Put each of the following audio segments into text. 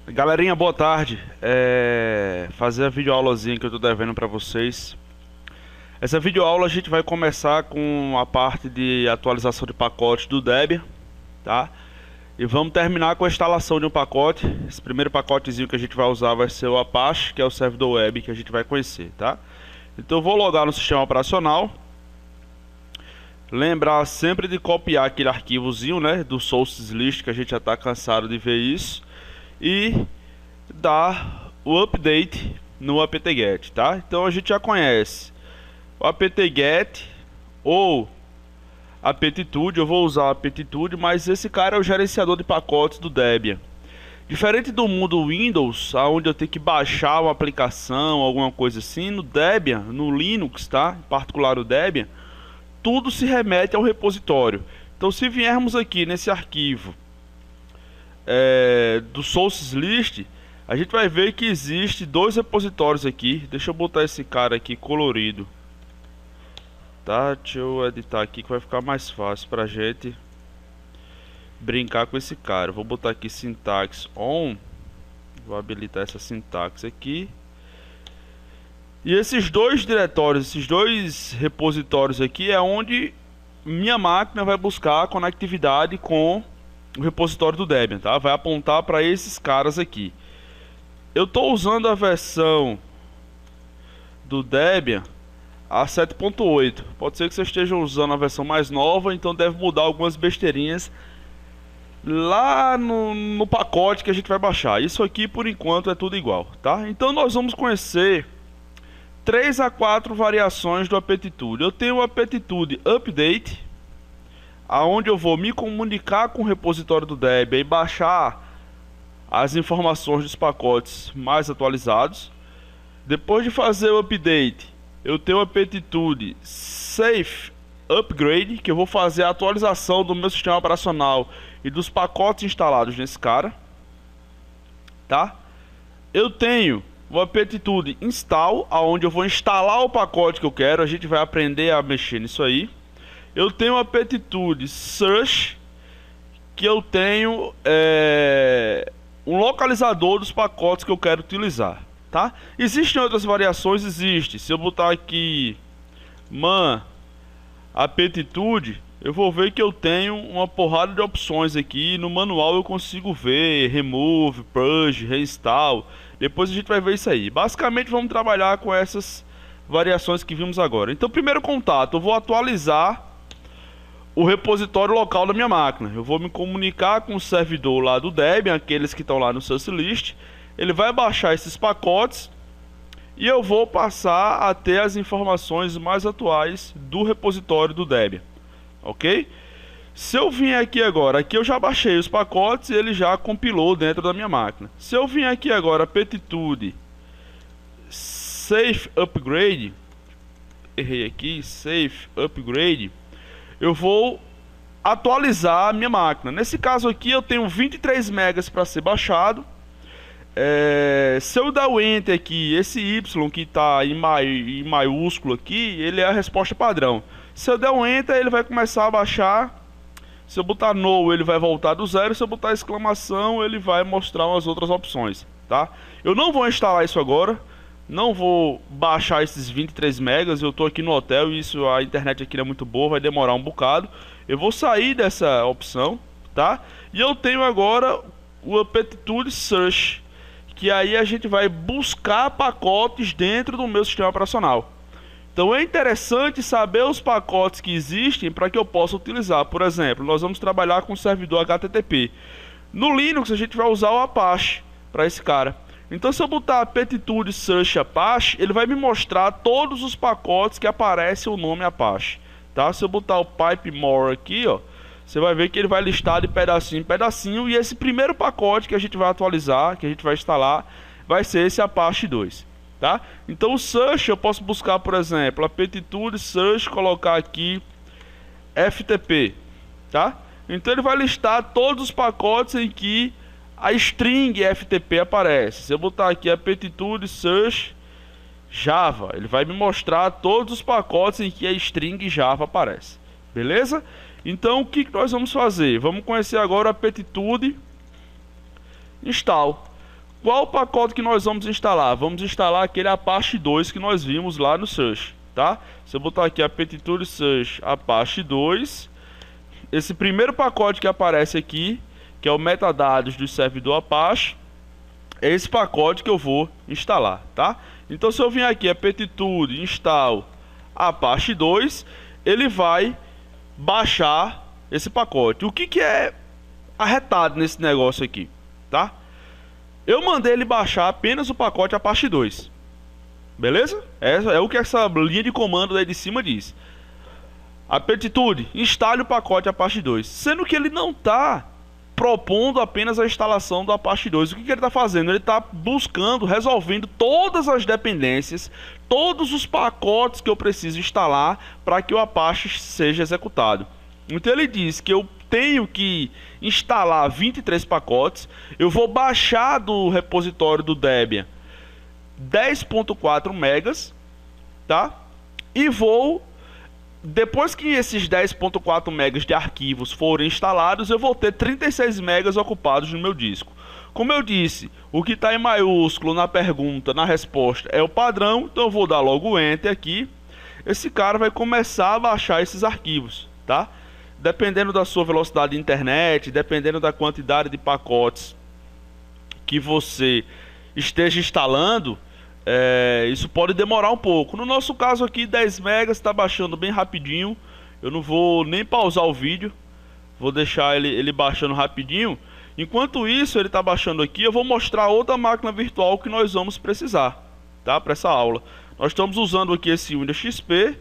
Galerinha, boa tarde. Fazer a videoaulazinha que eu tô devendo pra vocês. Essa videoaula a gente vai começar com a parte de atualização de pacote do Debian, tá? E vamos terminar com a instalação de um pacote. Esse primeiro pacotezinho que a gente vai usar vai ser o Apache, que é o servidor web que a gente vai conhecer, tá? Então eu vou logar no sistema operacional. Lembrar sempre de copiar aquele arquivozinho, né, do sources list, que a gente já tá cansado de ver isso. E dar o update no apt-get, tá? Então a gente já conhece o apt-get ou aptitude. Eu vou usar a aptitude, mas esse cara é o gerenciador de pacotes do Debian. Diferente do mundo Windows, onde eu tenho que baixar uma aplicação, alguma coisa assim, no Debian, no Linux, tá? Em particular o Debian, tudo se remete ao repositório. Então se viermos aqui nesse arquivo do sources list, a gente vai ver que existe dois repositórios aqui. Deixa eu botar esse cara aqui colorido, tá? Deixa eu editar aqui que vai ficar mais fácil pra gente brincar com esse cara. Vou botar aqui syntax on, vou habilitar essa sintaxe aqui. E esses dois diretórios, esses dois repositórios aqui é onde minha máquina vai buscar a conectividade com o repositório do Debian, tá? Vai apontar para esses caras aqui. Eu estou usando a versão do Debian a 7.8. Pode ser que você esteja usando a versão mais nova, então deve mudar algumas besteirinhas lá no pacote que a gente vai baixar. Isso aqui por enquanto é tudo igual, tá? Então nós vamos conhecer 3 a 4 variações do aptitude. Eu tenho o aptitude update, aonde eu vou me comunicar com o repositório do Debian e baixar as informações dos pacotes mais atualizados. Depois de fazer o update, eu tenho a aptitude safe upgrade, que eu vou fazer a atualização do meu sistema operacional e dos pacotes instalados nesse cara, tá? Eu tenho o aptitude install, aonde eu vou instalar o pacote que eu quero. A gente vai aprender a mexer nisso aí. Eu tenho a aptitude search, que eu tenho um localizador dos pacotes que eu quero utilizar, tá? Existem outras variações, existe. Se eu botar aqui man aptitude, eu vou ver que eu tenho uma porrada de opções aqui. No manual eu consigo ver remove, purge, reinstall. Depois a gente vai ver isso aí. Basicamente vamos trabalhar com essas variações que vimos agora. Então, primeiro contato, eu vou atualizar o repositório local da minha máquina. Eu vou me comunicar com o servidor lá do Debian, aqueles que estão lá no source list. Ele vai baixar esses pacotes e eu vou passar a ter as informações mais atuais do repositório do Debian, ok? Se eu vim aqui agora, aqui eu já baixei os pacotes e ele já compilou dentro da minha máquina. Se eu vim aqui agora, aptitude safe upgrade, errei aqui, safe upgrade, eu vou atualizar a minha máquina. Nesse caso aqui eu tenho 23 megas para ser baixado. Se eu dar o Enter aqui, esse Y que está em maiúsculo aqui, ele é a resposta padrão. Se eu der um Enter, ele vai começar a baixar. Se eu botar No, ele vai voltar do zero. Se eu botar exclamação, ele vai mostrar umas outras opções, tá? Eu não vou instalar isso agora. Não vou baixar esses 23 megas. Eu estou aqui no hotel e a internet aqui não é muito boa, vai demorar um bocado. Eu vou sair dessa opção, tá? E eu tenho agora o aptitude search, que aí a gente vai buscar pacotes dentro do meu sistema operacional. Então é interessante saber os pacotes que existem para que eu possa utilizar. Por exemplo, nós vamos trabalhar com o servidor HTTP. No Linux a gente vai usar o Apache para esse cara. Então se eu botar aptitude search Apache, ele vai me mostrar todos os pacotes que aparecem o nome Apache, tá? Se eu botar o pipe more aqui, ó, você vai ver que ele vai listar de pedacinho em pedacinho. E esse primeiro pacote que a gente vai atualizar, que a gente vai instalar, vai ser esse Apache 2, tá? Então o search eu posso buscar, por exemplo, aptitude search, colocar aqui FTP, tá? Então ele vai listar todos os pacotes em que a string FTP aparece. Se eu botar aqui aptitude search Java, ele vai me mostrar todos os pacotes em que a string Java aparece. Beleza? Então o que nós vamos fazer? Vamos conhecer agora a aptitude install. Qual o pacote que nós vamos instalar? Vamos instalar aquele Apache 2 que nós vimos lá no Search, tá? Se eu botar aqui Aptitude Search Apache 2, esse primeiro pacote que aparece aqui, que é o metadados do servidor Apache, é esse pacote que eu vou instalar, tá? Então se eu vim aqui Aptitude install Apache 2, ele vai baixar esse pacote. O que é arretado nesse negócio aqui, tá? Eu mandei ele baixar apenas o pacote Apache 2. Beleza? É o que essa linha de comando aí de cima diz. Aptitude, instale o pacote Apache 2. Sendo que ele não está propondo apenas a instalação do Apache 2. O que ele está fazendo? Ele está buscando, resolvendo todas as dependências, todos os pacotes que eu preciso instalar para que o Apache seja executado. Então ele diz que eu tenho que instalar 23 pacotes, eu vou baixar do repositório do Debian 10.4 megas, tá? E vou, depois que esses 10.4 megas de arquivos forem instalados, eu vou ter 36 megas ocupados no meu disco. Como eu disse, o que está em maiúsculo na pergunta, na resposta, é o padrão, então eu vou dar logo Enter aqui. Esse cara vai começar a baixar esses arquivos, tá? Dependendo da sua velocidade de internet, dependendo da quantidade de pacotes que você esteja instalando, isso pode demorar um pouco. No nosso caso aqui, 10 megas está baixando bem rapidinho. Eu não vou nem pausar o vídeo, vou deixar ele baixando rapidinho. Enquanto isso ele está baixando aqui, eu vou mostrar outra máquina virtual que nós vamos precisar, tá? Para essa aula. Nós estamos usando aqui esse Windows XP,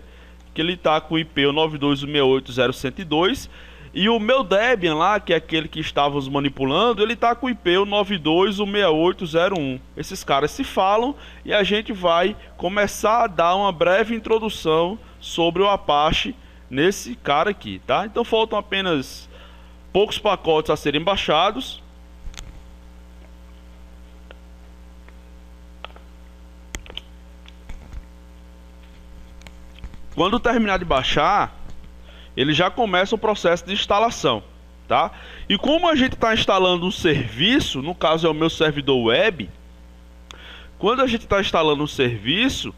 que ele está com o IP 92.168.0.102, e o meu Debian lá, que é aquele que estávamos manipulando, ele está com o IP 92.168.0.1. Esses caras se falam e a gente vai começar a dar uma breve introdução sobre o Apache nesse cara aqui, tá? Então faltam apenas poucos pacotes a serem baixados. Quando terminar de baixar, ele já começa o processo de instalação, tá? E como a gente está instalando um serviço, no caso é o meu servidor web, quando a gente está instalando um serviço,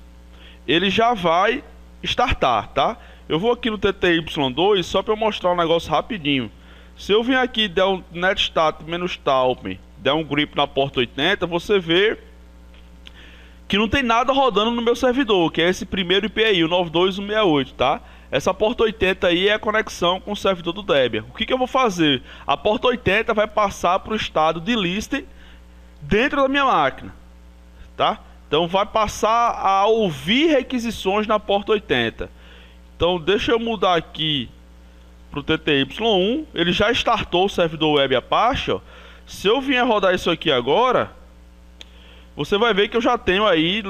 ele já vai startar, tá? Eu vou aqui no TTY2 só para eu mostrar um negócio rapidinho. Se eu vim aqui e der um netstat-talp, der um grep na porta 80, você vê que não tem nada rodando no meu servidor, que é esse primeiro IP aí, o 92.168, tá? Essa porta 80 aí é a conexão com o servidor do Debian. O que eu vou fazer? A porta 80 vai passar para o estado de listen dentro da minha máquina, tá? Então vai passar a ouvir requisições na porta 80. Então deixa eu mudar aqui para o TTY1. Ele já startou o servidor web Apache, ó. Se eu vier rodar isso aqui agora, você vai ver que eu já tenho aí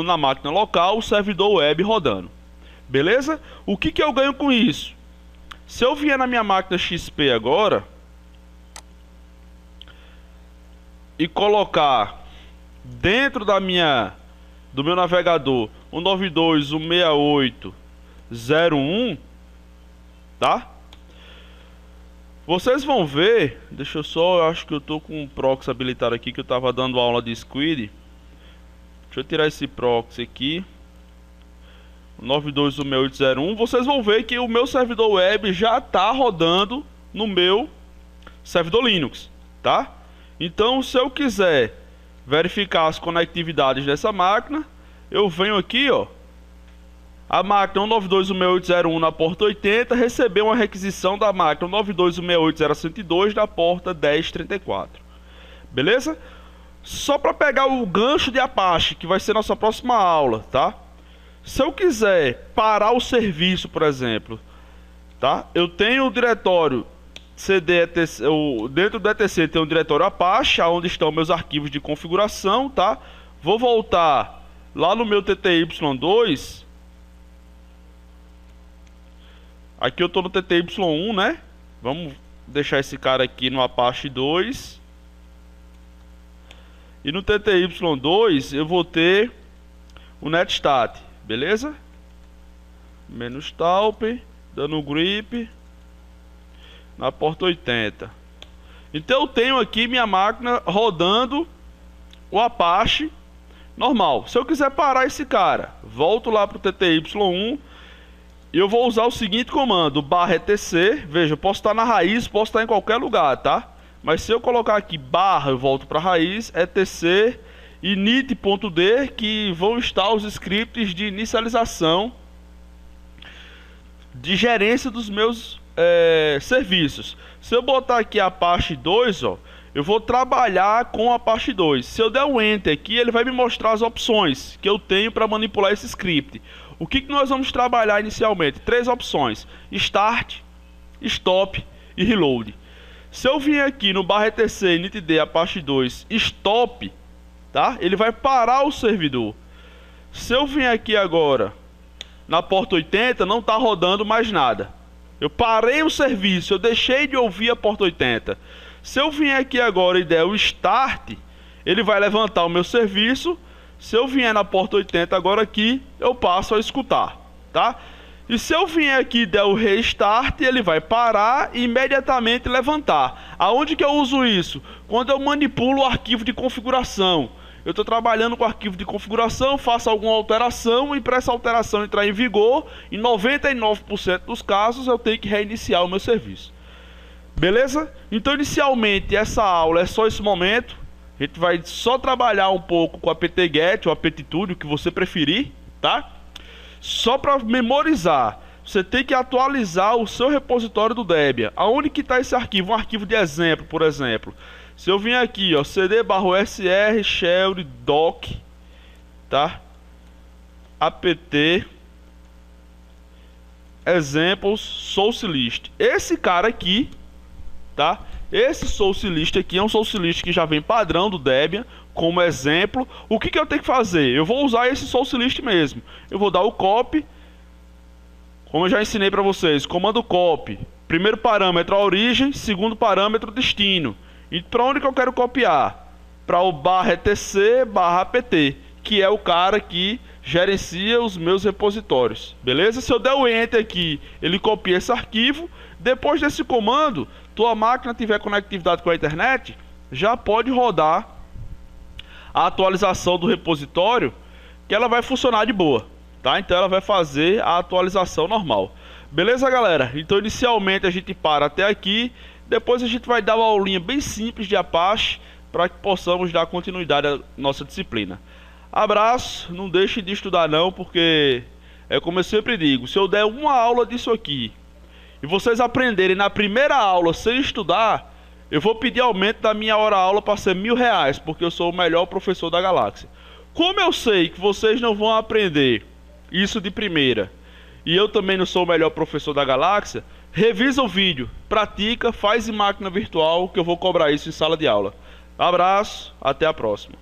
na máquina local o servidor web rodando. Beleza? O que eu ganho com isso? Se eu vier na minha máquina XP agora e colocar dentro do meu navegador o 92.168.0.1, tá? Vocês vão ver, deixa eu só, eu acho que eu tô com um proxy habilitado aqui, que eu tava dando aula de Squid. Deixa eu tirar esse proxy aqui, 92.168.0.1. Vocês vão ver que o meu servidor web já está rodando no meu servidor Linux, tá? Então, se eu quiser verificar as conectividades dessa máquina, eu venho aqui, ó, a máquina 92.168.0.1 na porta 80 recebeu uma requisição da máquina 92.168.0.102 da porta 1034. Beleza? Só para pegar o gancho de Apache, que vai ser nossa próxima aula, tá? Se eu quiser parar o serviço, por exemplo, tá? Eu tenho o diretório CD etc, dentro do etc tem um diretório Apache, onde estão meus arquivos de configuração, tá? Vou voltar lá no meu TTY2. Aqui eu estou no TTY1, né? Vamos deixar esse cara aqui no Apache 2. E no TTY2 eu vou ter o netstat, beleza? -talp, dando um grep na porta 80. Então eu tenho aqui minha máquina rodando o Apache normal. Se eu quiser parar esse cara, volto lá para o TTY1 e eu vou usar o seguinte comando, /etc. Veja, eu posso estar na raiz, posso estar em qualquer lugar, tá? Mas se eu colocar aqui barra, eu volto para a raiz, etc. init.d, que vão estar os scripts de inicialização de gerência dos meus serviços. Se eu botar aqui Apache 2, ó, eu vou trabalhar com Apache 2. Se eu der um Enter aqui, ele vai me mostrar as opções que eu tenho para manipular esse script. O que nós vamos trabalhar inicialmente? 3 opções: Start, Stop e Reload. Se eu vim aqui no /etc initd Apache 2 Stop, tá? Ele vai parar o servidor. Se eu vim aqui agora na porta 80, não está rodando mais nada. Eu parei o serviço, eu deixei de ouvir a porta 80. Se eu vim aqui agora e der o Start, ele vai levantar o meu serviço. Se eu vier na porta 80 agora aqui, eu passo a escutar, tá? E se eu vier aqui e der o Restart, ele vai parar e imediatamente levantar. Aonde que eu uso isso? Quando eu manipulo o arquivo de configuração. Eu estou trabalhando com o arquivo de configuração, faço alguma alteração e para essa alteração entrar em vigor, em 99% dos casos eu tenho que reiniciar o meu serviço. Beleza? Então inicialmente essa aula é só esse momento. A gente vai só trabalhar um pouco com a apt-get ou apt-tudo, o que você preferir, tá? Só para memorizar, você tem que atualizar o seu repositório do Debian. Aonde que está esse arquivo? Um arquivo de exemplo, por exemplo. Se eu vim aqui, ó, cd/sr shell doc, tá? apt examples source list. Esse cara aqui, tá? Esse source list aqui é um source list que já vem padrão do Debian como exemplo. O que eu tenho que fazer? Eu vou usar esse source list mesmo. Eu vou dar o copy, como eu já ensinei para vocês, comando copy. Primeiro parâmetro a origem, segundo parâmetro destino. E para onde que eu quero copiar? Para o /etc/apt, que é o cara que gerencia os meus repositórios. Beleza? Se eu der o Enter aqui, ele copia esse arquivo. Depois desse comando, tua máquina tiver conectividade com a internet, já pode rodar a atualização do repositório, que ela vai funcionar de boa, tá? Então ela vai fazer a atualização normal. Beleza, galera? Então inicialmente a gente para até aqui. Depois a gente vai dar uma aulinha bem simples de Apache para que possamos dar continuidade à nossa disciplina. Abraço, não deixe de estudar não, porque é como eu sempre digo, se eu der uma aula disso aqui e vocês aprenderem na primeira aula sem estudar, eu vou pedir aumento da minha hora-aula para ser R$1.000, porque eu sou o melhor professor da galáxia. Como eu sei que vocês não vão aprender isso de primeira, e eu também não sou o melhor professor da galáxia, revisa o vídeo, pratica, faz em máquina virtual, que eu vou cobrar isso em sala de aula. Abraço, até a próxima.